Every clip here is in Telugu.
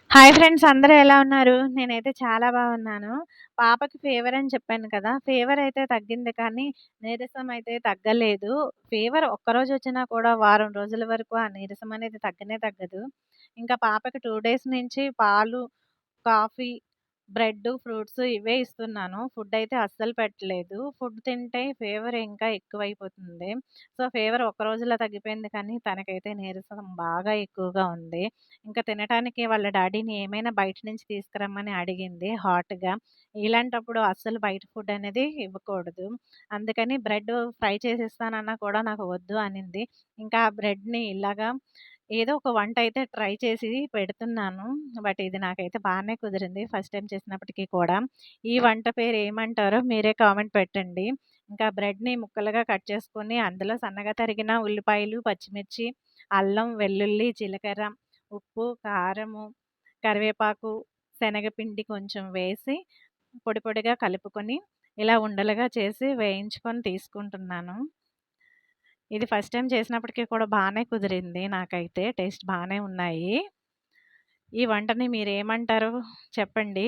హాయ్ ఫ్రెండ్స్, అందరూ ఎలా ఉన్నారు? నేనైతే చాలా బాగున్నాను. పాపకి ఫీవర్ అని చెప్పాను కదా! ఫీవర్ అయితే తగ్గింది కానీ, నీరసం అయితే తగ్గలేదు. ఫీవర్ ఒక్కరోజు వచ్చినా కూడా వారం రోజుల వరకు ఆ నీరసం అనేది తగ్గనే తగ్గదు. ఇంకా పాపకి 2 డేస్ నుంచి పాలు, కాఫీ, బ్రెడ్డు, ఫ్రూట్స్ ఇవే ఇస్తున్నాను. ఫుడ్ అయితే అస్సలు పెట్టలేదు. ఫుడ్ తింటే ఫీవర్ ఇంకా ఎక్కువైపోతుంది. సో, ఫీవర్ ఒక్క రోజులో తగ్గిపోయింది కానీ, తనకైతే నీరసం బాగా ఎక్కువగా ఉంది. ఇంకా తినటానికి వాళ్ళ డ్యాడీని ఏమైనా బయట నుంచి తీసుకురమ్మని అడిగింది హాట్‌గా. ఇలాంటప్పుడు అస్సలు బయట ఫుడ్ అనేది ఇవ్వకూడదు. అందుకని బ్రెడ్ ఫ్రై చేసిస్తానన్నా కూడా నాకు వద్దు అనింది. ఇంకా ఆ బ్రెడ్‌ని ఇలాగా ఏదో ఒక వంట అయితే ట్రై చేసి పెడుతున్నాను. బట్ ఇది నాకైతే బానే కుదిరింది ఫస్ట్ టైమ్ చేసినప్పటికి కూడా. ఈ వంట పేరు ఏమంటారో మీరే కామెంట్ పెట్టండి. ఇంకా బ్రెడ్‌ని ముక్కలుగా కట్ చేసుకొని అందులో సన్నగా తరిగిన ఉల్లిపాయలు, పచ్చిమిర్చి, అల్లం, వెల్లుల్లి, జీలకర్ర, ఉప్పు, కారము, కరివేపాకు, శనగపిండి కొంచెం వేసి పొడి పొడిగా కలుపుకొని ఇలా ఉండలుగా చేసి వేయించుకొని తీసుకుంటున్నాను. ఇది ఫస్ట్ టైమ్ చేసినప్పటికి కూడా బానే కుదిరింది నాకైతే. టేస్ట్ బానే ఉన్నాయి. ఈ వంటని మీరేమంటారో చెప్పండి.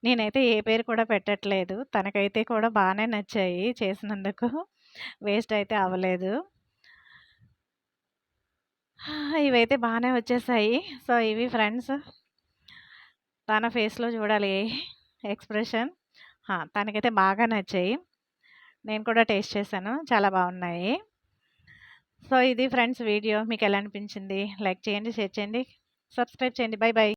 నేనైతే ఏ పేరు కూడా పెట్టట్లేదు. తనకైతే కూడా బానే నచ్చాయి చేసినందుకు. వేస్ట్ అయితే అవ్వలేదు. ఇవైతే బానే వచ్చేసాయి. సో, ఇవి ఫ్రెండ్స్. తన ఫేస్‌లో చూడాలి ఎక్స్‌ప్రెషన్. తనకైతే బాగా నచ్చాయి. నేను కూడా టేస్ట్ చేశాను. చాలా బాగున్నాయి. సో, ఇది ఫ్రెండ్స్ వీడియో. మీకెలా అనిపించింది? లైక్ చేయండి, షేర్ చేయండి, సబ్స్క్రైబ్ చేయండి. By by.